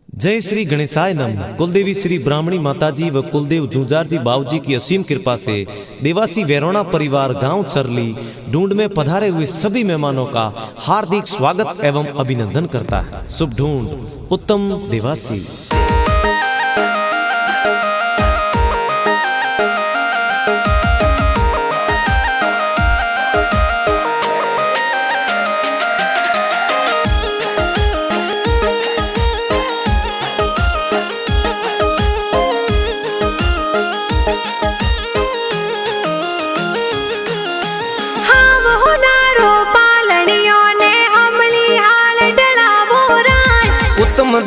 जय श्री गणेशाय नमः। कुलदेवी श्री ब्राह्मणी माताजी व कुलदेव जूंजार जी बाबूजी की असीम कृपा से देवासी वेरोना परिवार गांव चरली ढूंढ में पधारे हुए सभी मेहमानों का हार्दिक स्वागत एवं अभिनंदन करता है। शुभ ढूंढ उत्तम देवासी।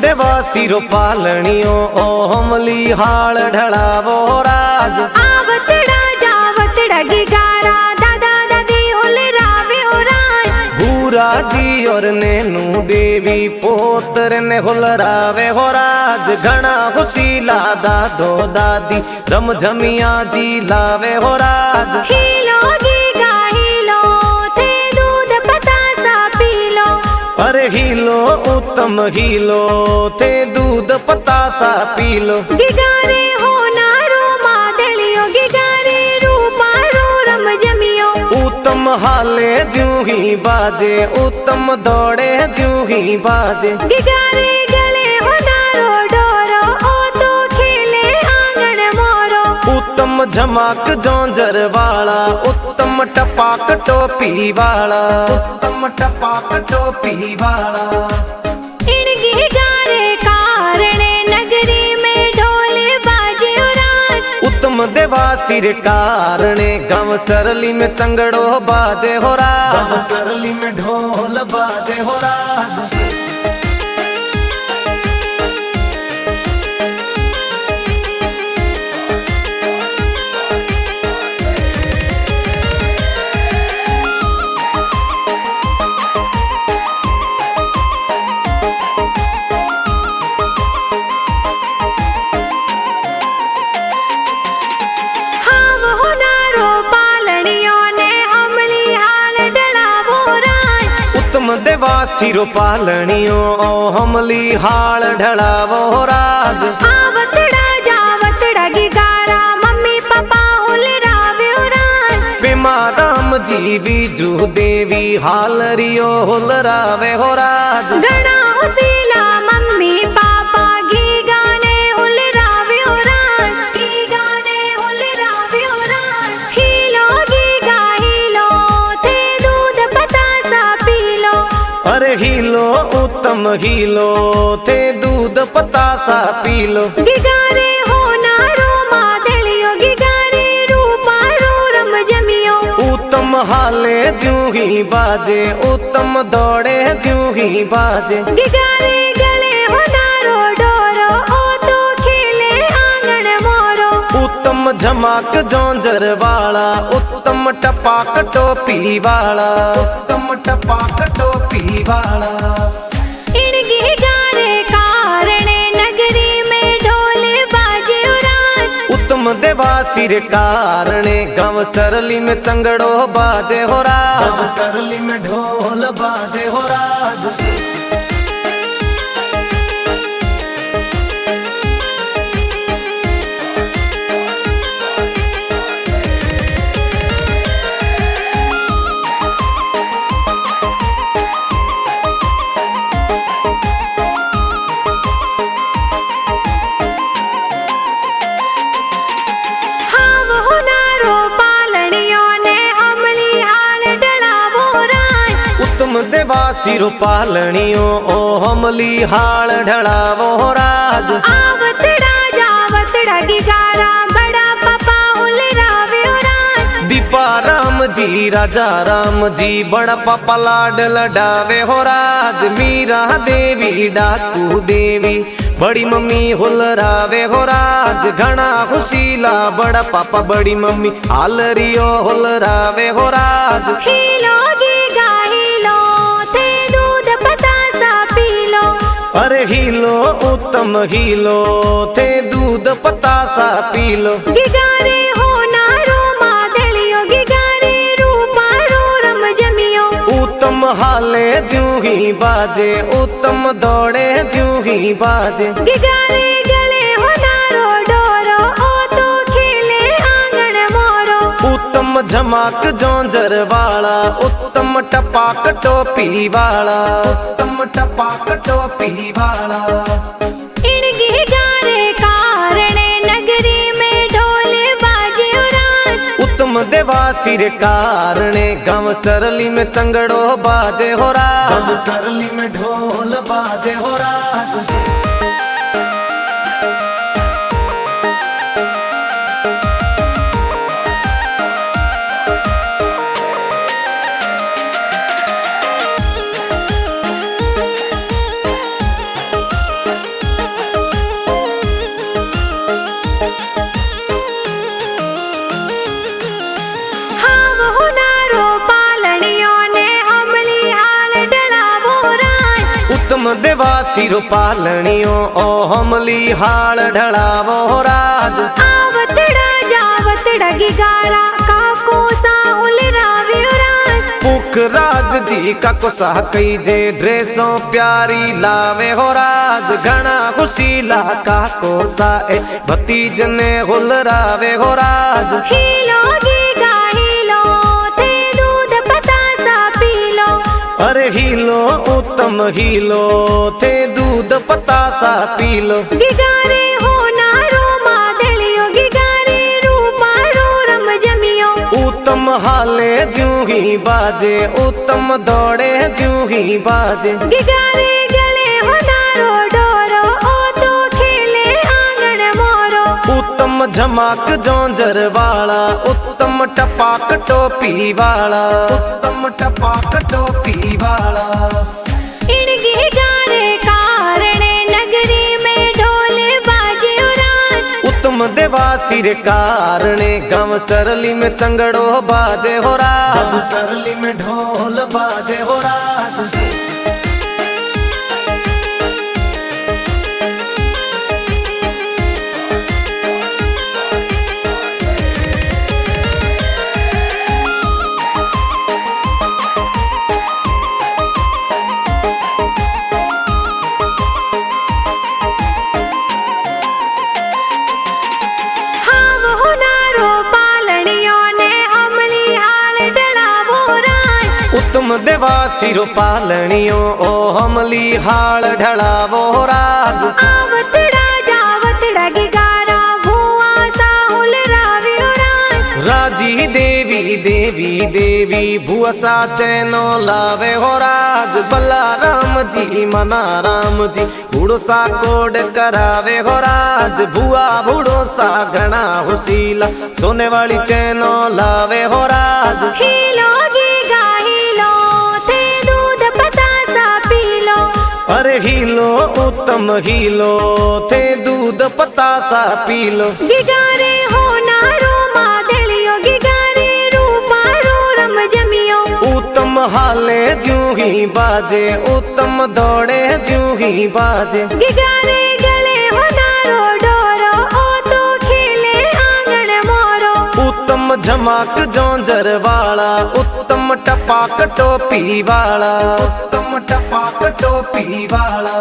देवासी रो पालनियो ओ हमली हाल ढलावो राज आवतड़ा जावतड़ा गिगारा दादा दादी होले रावे हो राज भूरा जी और नैनू देवी पोतर ने होल रावे हो राज घना हुसीला दादो दादी रमझमिया जी लावे हो राज हीलो गीगा हीलो थे दूध पतासा पीलो अरे हीलो उत्तम हीलो थे दूध पतासा पीलो गिगारे हो नारो मादलियो गिगारे रूपारो रम जमियो उत्तम हाले जूही बाजे उत्तम दौड़े जूही बाजे गिगारे गले हो नारो डोरो ओ तो खेले आंगन मोरो उत्तम झमाक जोंजर वाला उत्तम टपाक टोपी वाला उत्तम टपाक टोपी वाला इनके गारे कारणे नगरी में ढोले बाजे राज उत्तम देवासी रे कारणे गाँव चरली में तंगड़ो बाजे हो राज गाँव चरली में ढोल बाजे हो राज देवासी रो पालनियो ओ हमली हाल ढलावो राज आवतड़ा जावतड़ा गिगारा मम्मी पापा होले रावे हो राज पेमा राम जी बीजू देवी हाल रियो होल रावे हो राज गणा हुसीला मम्मी पापा गी गाने होले रावे हो राज गी गाने होले रावे हो राज हीलो गीगा हीलो थे दूध पतासा पीलो अरे हीलो उत्तम हीलो थे दूध पतासा पीलो गिगारे हो नारो मादलियो गिगारे रूपारो रम जमियो उत्तम हाले जूही बाजे उत्तम दौड़े जूही बाजे गिगारे गले हो नारो डोरो ओ तो खेले आंगन मोरो उत्तम झमाक जोंजर वाला उत्तम टपाक टोपी वाला उत्तम टपाक टोपी वाला इनके गारे कारणे नगरी में ढोले बाजे राज उत्तम देवासी रे कारणे गाँव चरली में तंगड़ो बाजे हो राज गाँव चरली में ढोल बाजे हो राज देवासी रो पालनियो ओ हमली हाल ढलावो राज आवतड़ा जावतड़ा गिगारा बड़ा पापा होले रावे हो राज दीपा राम जी राजा राम जी बड़ा पापा लाड लडावे हो राज मीरा देवी डाकू देवी बड़ी मम्मी होल रावे हो राज घना खुशीला बड़ा पापा बड़ी मम्मी हाल रियो होल रावे हो राज हीलो गीगा हीलो थे दूध पतासा पीलो अरे हीलो उत्तम हीलो थे दूध पतासा पीलो गिगारे हो नारो मादलियो गिगारे रूपारो रम जमियो उत्तम उत्तम हाले ज्यों ही बाजे, उत्तम दौड़े ज्यों ही बाजे। गिगारे गले होनारो डोरो, ओ तो खेले आंगन मोरो। उत्तम झमाक जोंजर वाला, उत्तम टपाक टोपी वाला, उत्तम टपाक टोपी वाला। इन गिगारे कारणे नगरी में ढोल बाजे राज। उत्तम देवासी रे कारणे गाँव चरली में तंगड़ो बाजे हो राज, गाँव चरली में ढोल बाजे हो राज। हाव होनारो पालनियों ने हमली हाल डलावो राज। उत्तम देवासी रो पालनियों ओ हमली हाल ढलावो राज। आवतड़ा जावतड़ा गिगारा काको साहुल राव्यो राज। पुख राज जी का कोसा कई जे ड्रेसों प्यारी लावे हो राज। घना खुशीला का कोसा ए भतीज ने हुलरावे हो राज। हीलो गीगा हीलो, थे दूध पतासा पीलो। अरे हीलो उत्तम हीलो, थे दूध पतासा पीलो। गिगारे होनारो मादलियो, गिगारे रूपारो रम जमियो। उत्तम हाले ज्यों ही बाजे, उत्तम दौड़े ज्यों ही बाजे। गिगारे गले होनारो डोरो, ओ तो खेले आंगन मोरो। उत्तम झमाक जोंजर वाला, उत्तम टपाक टोपी वाला, उत्तम टपाक टोपी वाला। इन गिगारे कारणे नगरी में ढोल बाजे राज। उत्तम देवासी रे कारणे गाँव चरली में तंगड़ो बाजे हो राज, गाँव चरली में ढोल बाजे हो राज। हाव होनारो पालनियों ने हमली हाल डलावो राज। उत्तम देवासी रो पालनियों ओ हमली हाल ढलावो राज। आवतड़ा जावतड़ा गिगारा भुआ साहुल राव्यो राज। राजी देवी देवी देवी भुअसा चैनो लावे हो राज। बल्ला राम जी मना राम जी बूढ़ो सा कोड करावे हो राज। भुआ बूढ़ो सा घना हुसीला, सोने वाली चैनो लावे हो राज। हीलो गीगा हीलो, थे दूध पतासा पीलो। अरे हीलो उत्तम हीलो, थे दूध पतासा पीलो। गिगारे होनारो मादलियो, गिगारे रूपारो रम जमियो। उत्तम हाले ज्यों ही बाजे, उत्तम दौड़े ज्यों ही बाजे। गिगारे गले होनारो डोरो, ओ तो खेले आंगन मोरो। उत्तम झमाक जोंजर वाला, उत्तम टपाक टोपी वाला, उत्तम टपाक टोपी वाला।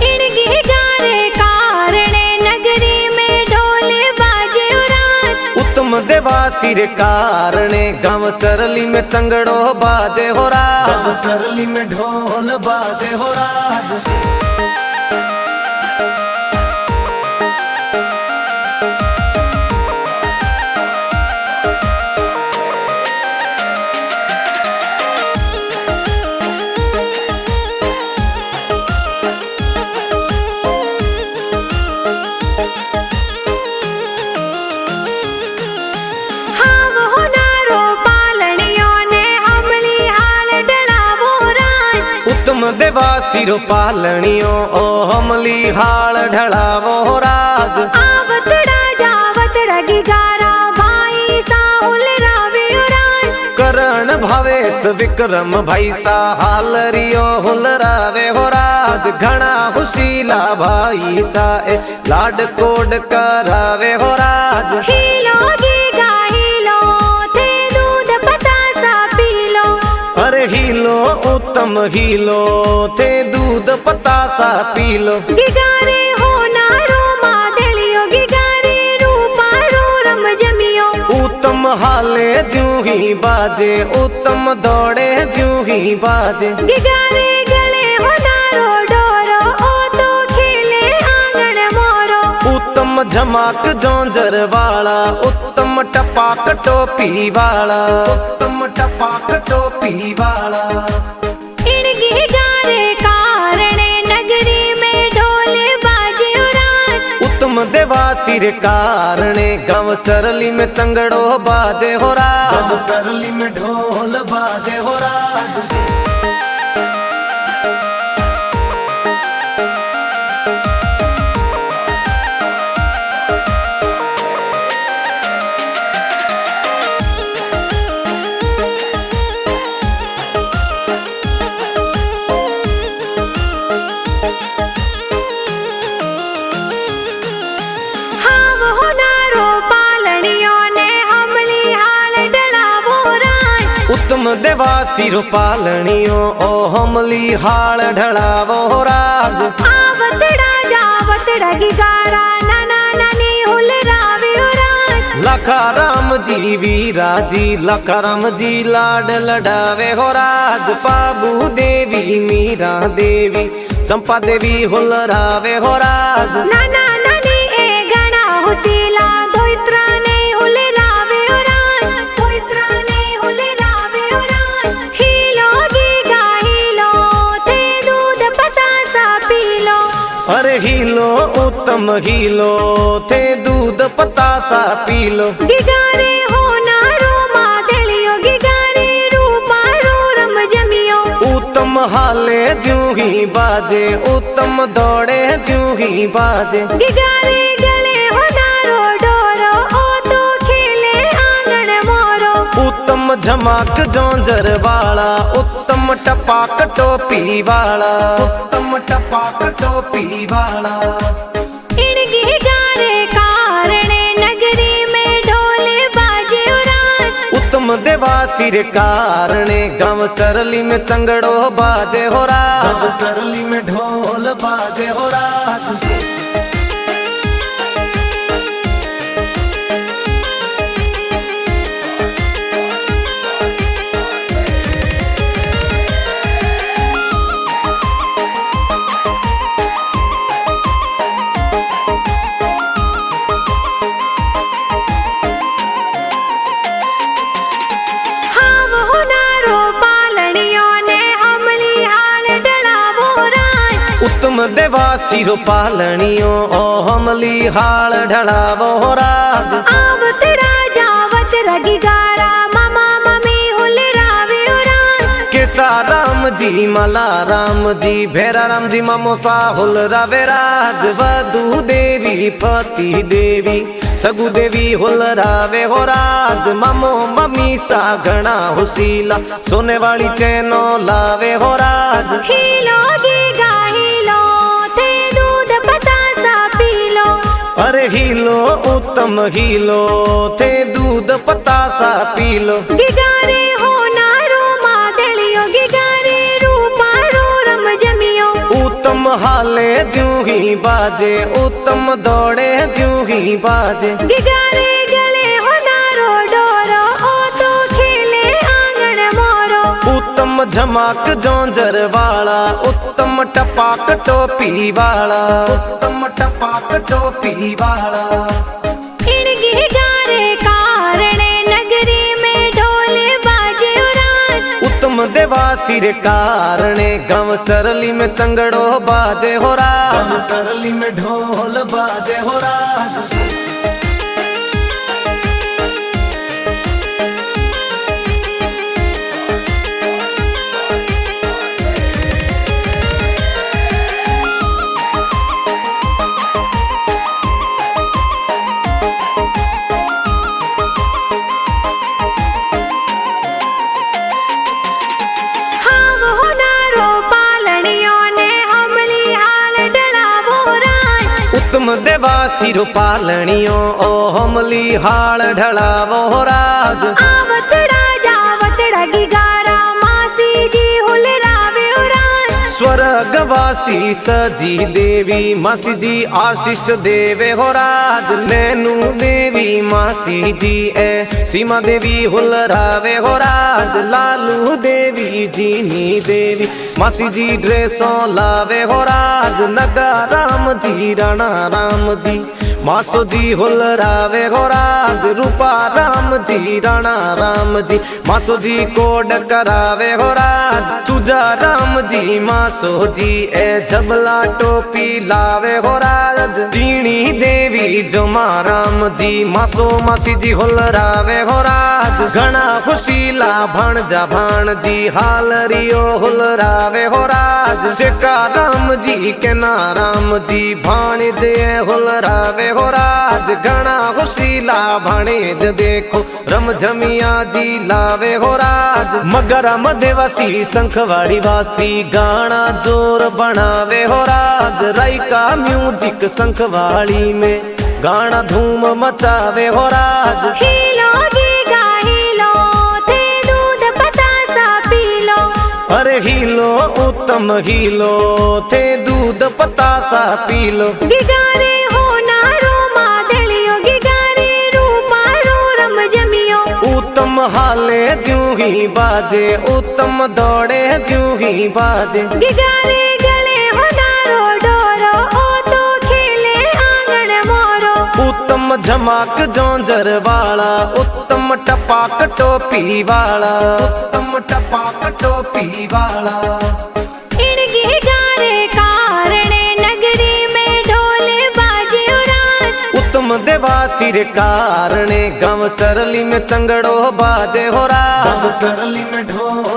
इन गिगारे कारणे नगरी में ढोल बाजे राज। उत्तम देवासी रे कारणे गाँव चरली में तंगड़ो बाजे हो राज, गाँव चरली में ढोल बाजे हो राज। हाव होनारो पालनियों ने हमली हाल डलावो राज। उत्तम देवासी रो पालनियों ओ हमली हाल ढलावो राज। आवतड़ा जावतड़ा गिगारा भाई साहुल राव्यो राज। करण भावेश विक्रम भाई सा हाल रियो हुलरावे हो राज। घना हुसीला भाई सा ए लाड कोड करावे हो राज। हीलो गीगा हीलो, थे दूध पतासा पीलो। अरे हीलो उत्तम हीलो थे दूध पतासा पी लो। गिगारे हो नारो मादलियो गिगारे रूपारो रम जमियो। उत्तम हाले जूही बाजे उत्तम दौड़े जूही बाजे। गिगारे गले हो नारो डोरो ओ तो खेले आंगन मोरो। उत्तम झमाक जोंजर वाला उत्तम टपाक टोपी वाला उत्तम टपाक टोपी वाला। इन गिगारे कारणे नगरी में ढोल बाजे उराज। उत्तम देवासिर कारणे गाँव चरली में तंगड़ो बाजे हो राज। गाँव चरली में ढोल बाजे हो राज। हाव हो नारो पालनियों ने हमली हाल डलावो राज। उत्तम देवासिर पालनियो ओ हमली हाल ढलावो राज। आवतड़ा जावतड़ा गिगारा नाना नानी हुल रावियो राज। लखा राम जी वीरा जी लखा राम जी लाड लडावे हो राज। पाबू देवी मीरा देवी चंपा देवी हुलरावे हो राज। नाना नानी ए गणा हुसीला दोइत्रा ने हुल रावियो राज। दोइत्रा ने हुल रावियो राज। हीलो गीगा हीलो थे दूध पतासा पीलो। अरे हीलो उत्तम हीलो थे दूध पतासा पी लो। गिगारे हो नारो मादलियो गिगारे रूपारो रम जमियो। उत्तम हाले जूही बाजे उत्तम दौड़े जूही बाजे। गिगारे गले हो नारो डोरो ओ तो खेले आंगन मोरो। उत्तम झमाक जोंजर वाला उत्तम टपाक टोपी वाला उत्तम टपाक टोपी वाला। इन गिगारे कारणे नगरी में ढोल बाजे उराज। उत्तम देवासिर कारणे गाँव चरली में तंगड़ो बाजे हो राज। गाँव चरली में ढोल बाजे हो राज। हाव हो नारो पालनियों ने हमली हाल डलावो राज। उत्तम देवासिर पालनियो ओ हमली हाल ढलावो राज। आवतड़ा जावतड़ा गिगारा मामा मम्मी हुल रावियो राज। केसा राम जी मला राम जी भेरा राम जी मामोसा हुल रावे राज। वधु देवी पति देवी सगु देवी हुल रावे हो राज। मामो मम्मी सा घना हुसीला सोने वाली चैनो लावे हो राज। हीलो गीगा हीलो थे दूध पतासा पीलो। अरे हीलो उत्तम हीलो थे दूध पतासा पी लो। गिगारे हो नारो मादलियो गिगारे रूपारो रम जमियो। उत्तम हाले जूही बाजे उत्तम दौड़े जूही बाजे। गिगारे गले हो नारो डोरो ओ तो खेले आंगन मोरो। उत्तम झमाक जोंजर वाला उत्तम टपाक टोपी वाला उत्तम टपाक टोपी वाला। इन गिगारे कारणे नगरी में ढोल बाजे उराज। उत्तम देवासिर कारणे गाँव चरली में तंगड़ो बाजे हो राज। गाँव चरली में ढोल बाजे हो राज। देवासिर पालनियो ओ हमली हाल ढलावो राज। आवतड़ा जावतड़ा गिगारा मासी जी हुल रावे स्वर्गवासी सजी देवी मासी जी आशीष देवे हो राज। नैनू देवी मासी जी ए सीमा देवी हुलरावे हो राज। लालू देवी जीनी देवी मासी जी ड्रेसों लावे हो राज। नगा राम जी राणा राम जी मासो जी हुलरावे हो राज। रूपा राम जी राणा राम जी मासो जी कोड करावे हो राज। तुझा राम जी मासो जी ए जबला टोपी लावे हो राज। जीणी देवी जोमा राम जी मासो मासी जी हुलरावे हो राज। घना खुशीला भाणजा भाण जी हाल रियो हुलरावे हो राज। सेका राम जी केना राम जी भाणजे हुलरावे हो राज। घना खुशीला भाणेज देखो रमझमिया जी लावे हो राज। मगरा मदेवासी संखवाड़ी वासी गाना जोर बनावे हो राज। राइका म्यूजिक संखवाड़ी में गाना धूम मचावे हो राज। हिलो गीगा हिलो थे दूध पतासा पीलो। अरे हिलो उत्तम हिलो थे दूध पतासा पीलो। गिगारे हो नारो मादलियो गिगारे रूपा रो रम जमियो। उत्तम हाले जूही बाजे उत्तम दौड़े जूही बाजे। गिगारे गले हो नारो डोरो ओ तो खेले आंगन मोरो। उत्तम झमाक जोंजर वाला उत्तम टपाक टोपी वाला। उत्तम टपाक टोपी वाला। इनके गारे कारणे नगरी में ढोले बाजे उड़ान। उत्तम देवासी रे कारणे गाँव चरली में चंगड़ो बाजे हो राज। गाँव चरली में ढोल